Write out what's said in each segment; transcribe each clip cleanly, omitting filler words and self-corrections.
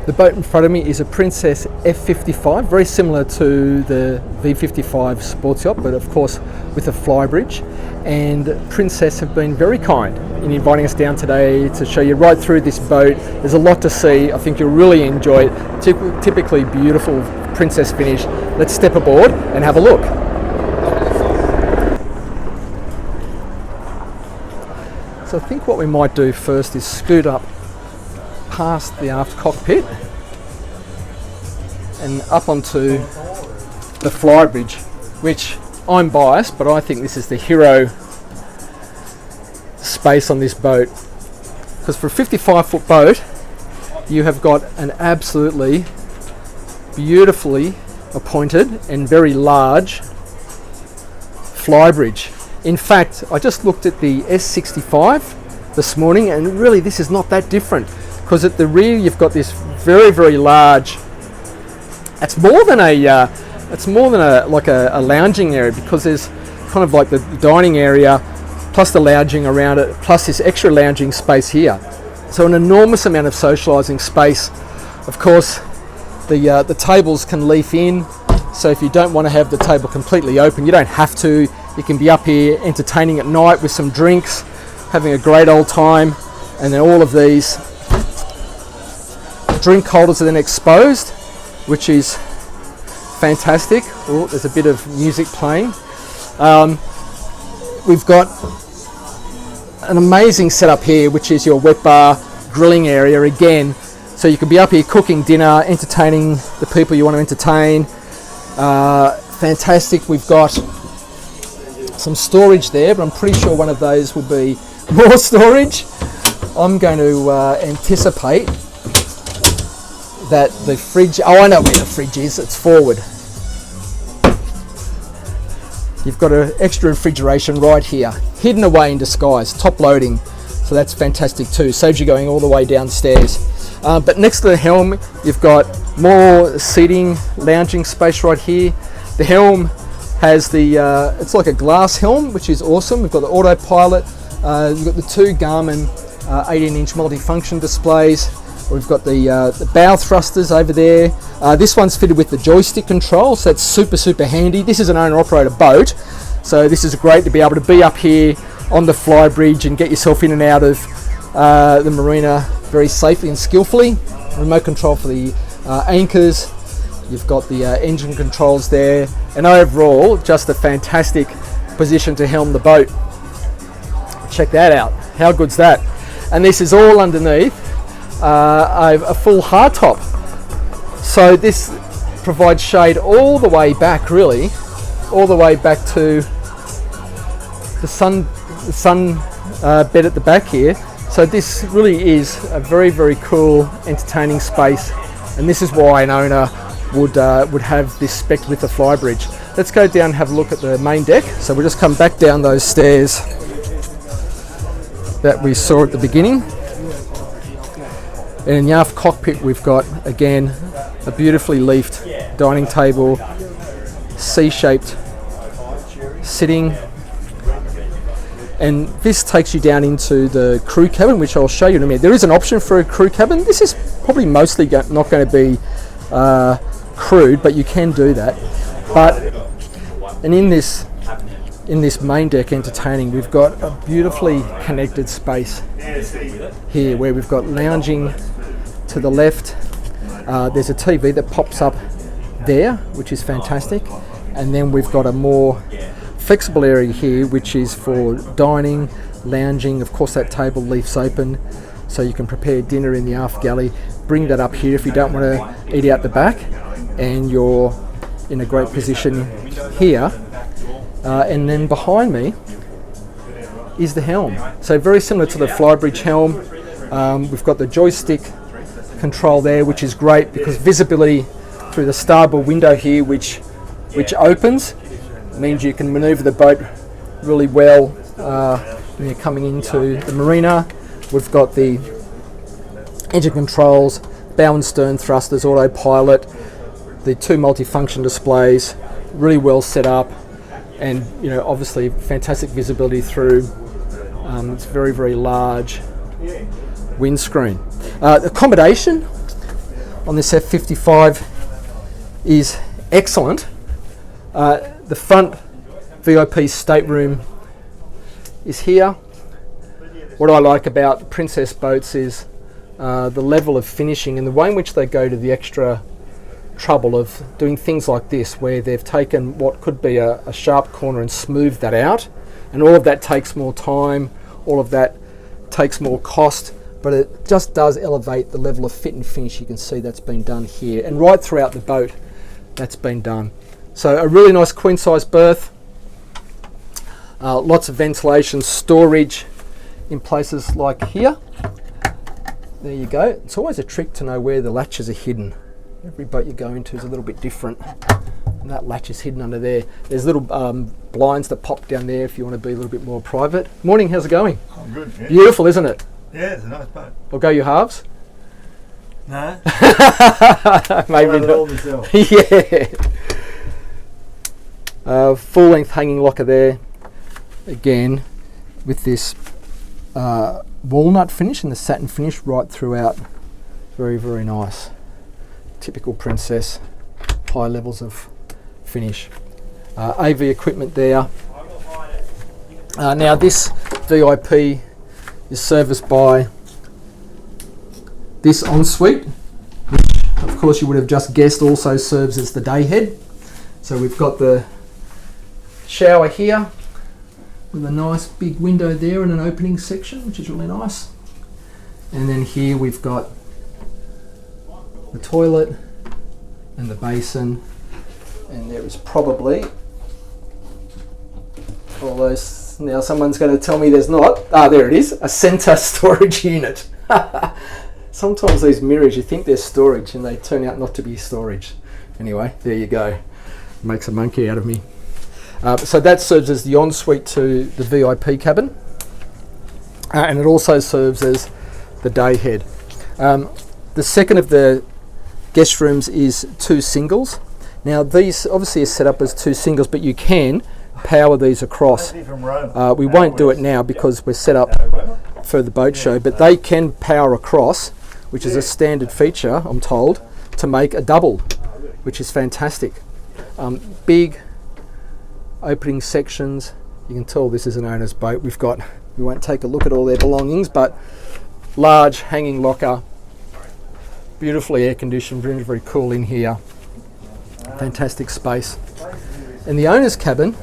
The boat in front of me is a Princess F55, very similar to the V55 sports yacht, but of course with a flybridge. And Princess have been very kind in inviting us down today to show you right through this boat. There's a lot to see. I think you'll really enjoy it. Typically beautiful Princess finish. Let's step aboard and have a look. So I think what we might do first is scoot up past the aft cockpit and up onto the flybridge, which I'm biased, but I think this is the hero space on this boat, because for a 55-foot boat you have got an absolutely beautifully appointed and very large flybridge. In fact, I just looked at the S65 this morning, and really this is not that different, because at the rear you've got this very, very large, it's more than a lounging area, because there's kind of like the dining area plus the lounging around it, plus this extra lounging space here. So an enormous amount of socialising space. Of course, the tables can leaf in, so if you don't want to have the table completely open, you don't have to. You can be up here entertaining at night with some drinks, having a great old time, and then all of these drink holders are then exposed, which is fantastic. Oh, there's a bit of music playing. We've got an amazing setup here, which is your wet bar grilling area again. So you can be up here cooking dinner, entertaining the people you want to entertain. Fantastic. We've got some storage there, but I'm pretty sure one of those will be more storage. I'm going to anticipate that the fridge, I know where the fridge is, it's forward. You've got an extra refrigeration right here, hidden away in disguise, top loading, so that's fantastic too, saves you going all the way downstairs. But next to the helm, you've got more seating, lounging space right here. The helm has the, it's like a glass helm, which is awesome. We've got the autopilot, you've got the two Garmin 18-inch multifunction displays. We've got the bow thrusters over there. This one's fitted with the joystick control, so that's super handy. This is an owner-operator boat, so this is great to be able to be up here on the flybridge and get yourself in and out of the marina very safely and skillfully. Remote control for the anchors. You've got the engine controls there, and overall just a fantastic position to helm the boat. Check that out. How good's that? And this is all underneath a full hardtop, so this provides shade all the way back, really all the way back to the sun bed at the back here. So this really is a very cool entertaining space, and this is why an owner would have this spec'd with the flybridge. Let's go down and have a look at the main deck. So we'll just come back down those stairs that we saw at the beginning. And in the aft cockpit we've got, again, a beautifully leafed dining table, C-shaped sitting, and this takes you down into the crew cabin, which I'll show you in a minute. There is an option for a crew cabin. This is probably mostly not going to be crewed, but you can do that. And in this main deck entertaining, we've got a beautifully connected space here where we've got lounging to the left. There's a TV that pops up there, which is fantastic, and then we've got a more flexible area here, which is for dining, lounging. Of course, that table leaves open, so you can prepare dinner in the aft galley. Bring that up here if you don't want to eat out the back, and you're in a great position here. And then behind me is the helm. So very similar to the flybridge helm. We've got the joystick control there, which is great because visibility through the starboard window here, which opens, means you can maneuver the boat really well when you're coming into the marina. We've got the engine controls, bow and stern thrusters, autopilot, the two multifunction displays, really well set up, and obviously fantastic visibility through. It's very large windscreen. Accommodation, on this F55 is excellent. The front VIP stateroom is here. What I like about Princess boats is the level of finishing and the way in which they go to the extra trouble of doing things like this, where they've taken what could be a sharp corner and smoothed that out, and all of that takes more time, all of that takes more cost, but it just does elevate the level of fit and finish. You can see that's been done here, and right throughout the boat that's been done. So a really nice queen size berth, lots of ventilation, storage in places like here. There you go. It's always a trick to know where the latches are hidden. Every boat you go into is a little bit different, and that latch is hidden under there. There's little blinds that pop down there if you want to be a little bit more private. Morning, how's it going? I'm good. Yeah. Beautiful, isn't it? Yeah, it's a nice boat. We'll go your halves? No. Maybe not. All myself. Yeah. Full length hanging locker there. Again, with this walnut finish and the satin finish right throughout. Very, very nice. Typical Princess, high levels of finish. AV equipment there. Now this VIP is serviced by this ensuite, which of course you would have just guessed also serves as the day head. So we've got the shower here with a nice big window there and an opening section, which is really nice. And then here we've got the toilet and the basin, and there is probably all those. Now someone's going to tell me there's not. There it is, a centre storage unit. Sometimes these mirrors, you think they're storage and they turn out not to be storage. Anyway, there you go. Makes a monkey out of me. So that serves as the ensuite to the VIP cabin, and it also serves as the day head. The second of the guest rooms is 2 singles. Now these obviously are set up as 2 singles, but you can power these across. We won't do it now because we're set up for the boat show, but they can power across, which is a standard feature, I'm told, to make a double, which is fantastic. Big opening sections. You can tell this is an owner's boat. We won't take a look at all their belongings, but large hanging locker, beautifully air conditioned, very, very cool in here. Fantastic space. And the owner's cabin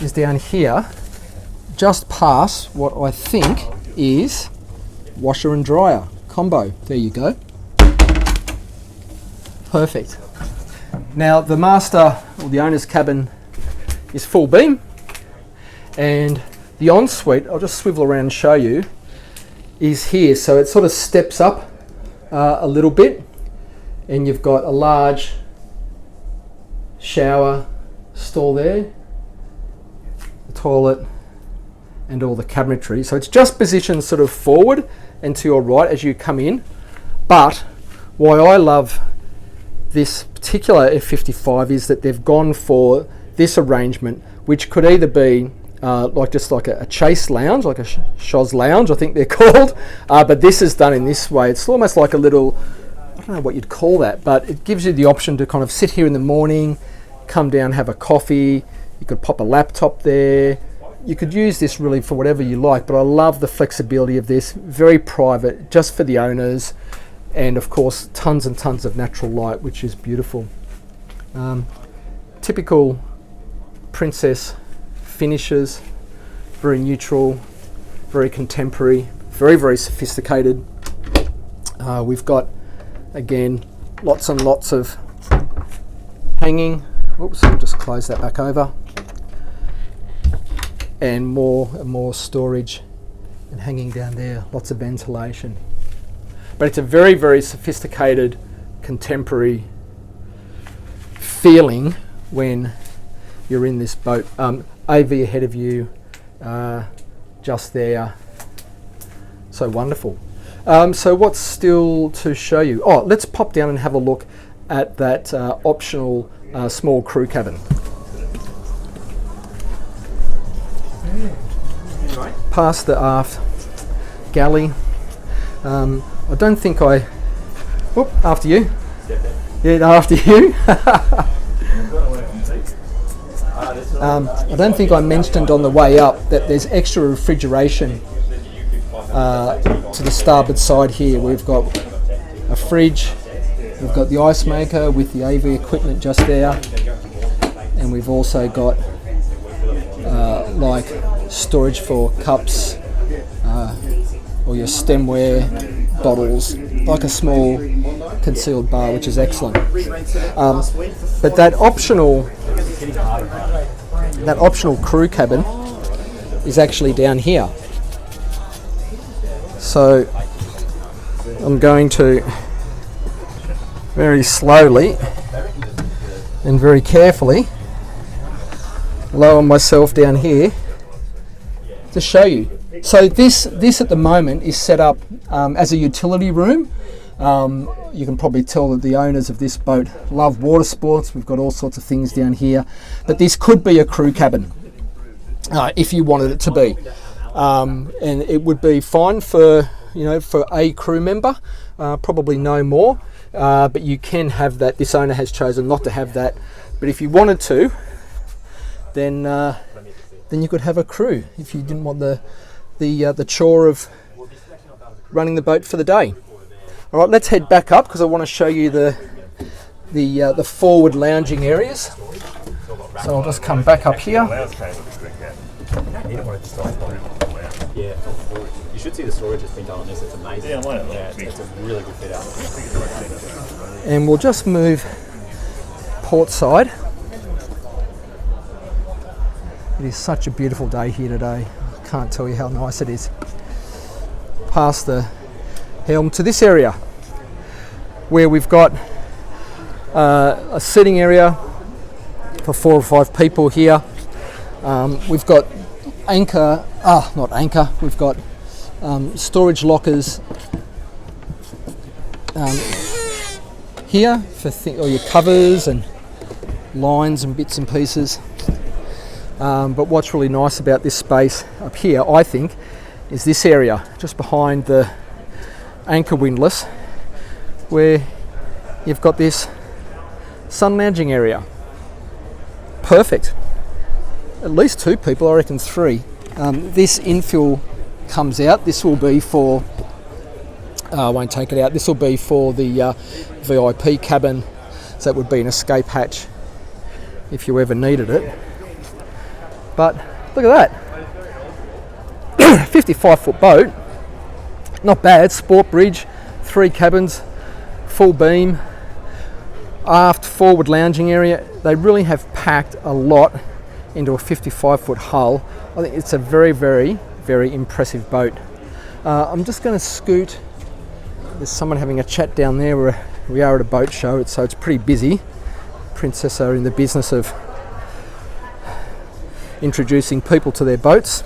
is down here, just past what I think is washer and dryer combo. There you go. Perfect. Now the master, or the owner's cabin, is full beam, and the ensuite, I'll just swivel around and show you, is here. So it sort of steps up a little bit, and you've got a large shower stall there, the toilet, and all the cabinetry. So it's just positioned sort of forward and to your right as you come in. But why I love this particular F55 is that they've gone for this arrangement, which could either be just like a chase lounge, like a Shoz lounge, I think they're called, but this is done in this way. It's almost like a little, I don't know what you'd call that, but it gives you the option to kind of sit here in the morning, come down, have a coffee. You could pop a laptop there. You could use this really for whatever you like, but I love the flexibility of this. Very private, just for the owners, and of course tons and tons of natural light, which is beautiful. Typical Princess finishes, very neutral, very contemporary, very, very sophisticated. We've got, again, lots and lots of hanging. Oops, I'll just close that back over. And more storage and hanging down there, lots of ventilation. But it's a very, very sophisticated, contemporary feeling when you're in this boat. AV ahead of you, just there. So wonderful. So what's still to show you? Oh, let's pop down and have a look at that optional small crew cabin. Past the aft galley. I don't think I Whoop, after you. Yeah, no, after you. I don't think I mentioned on the way up that there's extra refrigeration to the starboard side here. We've got a fridge, we've got the ice maker with the AV equipment just there, and we've also got like storage for cups or your stemware, bottles, like a small concealed bar, which is excellent. But that optional crew cabin is actually down here. So I'm going to very slowly and very carefully lower myself down here to show you. So this at the moment is set up as a utility room. You can probably tell that the owners of this boat love water sports. We've got all sorts of things down here, but this could be a crew cabin if you wanted it to be, and it would be fine for for a crew member, probably no more. But you can have that. This owner has chosen not to have that, but if you wanted to, then you could have a crew if you didn't want the chore of running the boat for the day. All right, let's head back up because I want to show you the forward lounging areas. So I'll just come back up here. Yeah, you should see the storage that's been done on this. It's amazing. Yeah, it's a really good fit out. And we'll just move port side. It is such a beautiful day here today. I can't tell you how nice it is. Past the helm to this area where we've got a sitting area for 4 or 5 people here. We've got we've got storage lockers here for all your covers and lines and bits and pieces. But what's really nice about this space up here, I think, is this area just behind the anchor windlass, where you've got this sun lounging area. Perfect. At least 2 people, I reckon 3. This infill comes out. This will be for, I won't take it out, this will be for the VIP cabin, so that would be an escape hatch if you ever needed it. But look at that. 55-foot boat, not bad. Sport bridge, 3 cabins, full beam, aft forward lounging area. They really have packed a lot into a 55-foot hull. I think it's a very, very, very impressive boat. I'm just going to scoot. There's someone having a chat down there. Where we are at a boat show, so it's pretty busy. Princess are in the business of introducing people to their boats.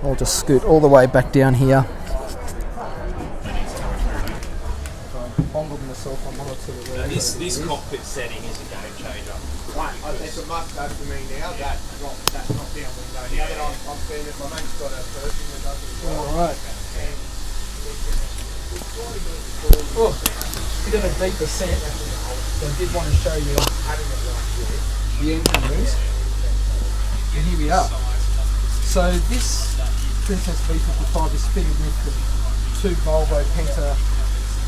I'll just scoot all the way back down here. This cockpit setting is a game changer. It's a must go for me now. That drop down window. Now that I'm feeling it, my mate's got a person that does it. Alright. Oh, a bit of a deep descent. So I did want to show you the engine rooms. And here we are. So this Princess F55 is fitted with the 2 Volvo Penta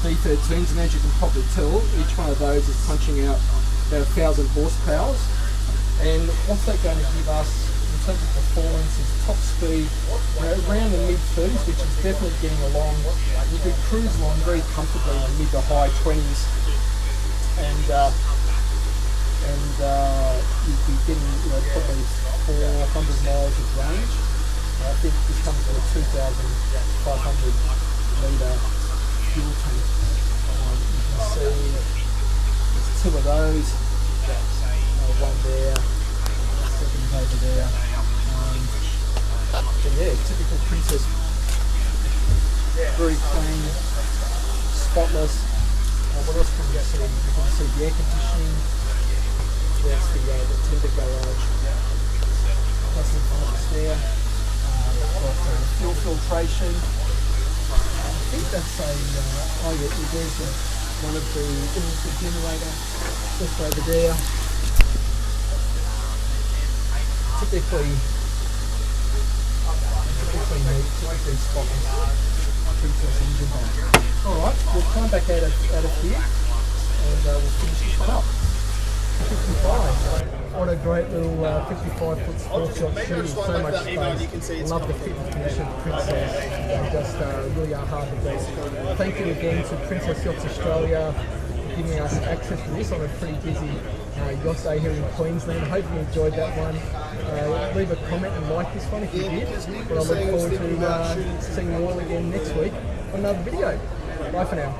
V13s, and as you can probably tell, each one of those is punching out about 1,000 horsepower. And what's that going to give us in terms of performance is top speed around the mid-30s, which is definitely getting along. You could cruise along very comfortably in the mid to high 20s, and you'd be getting probably 400 miles of range. I think this comes with a 2,500 litre fuel tank. You can see there's 2 of those, one there, second over there. But yeah, typical Princess, very clean, spotless. What else can you see? You can see the air conditioning. There's the timber garage. Plus in front of us there. Got fuel filtration. think that's a, oh yeah, there's one of the generator just over there. Typically these spots, Princess engine on. Alright, we'll climb back out of here and we'll finish this one up. 55. What a great little 55-foot sports yacht shooting. So much space. Love the fit and finish of Princess. They just really are hard to beat. Thank you again to Princess Yachts Australia for giving us access to this on a pretty busy yacht day here in Queensland. I hope you enjoyed that one. Leave a comment and like this one if you did. But I look forward to seeing you all again next week on another video. Bye for now.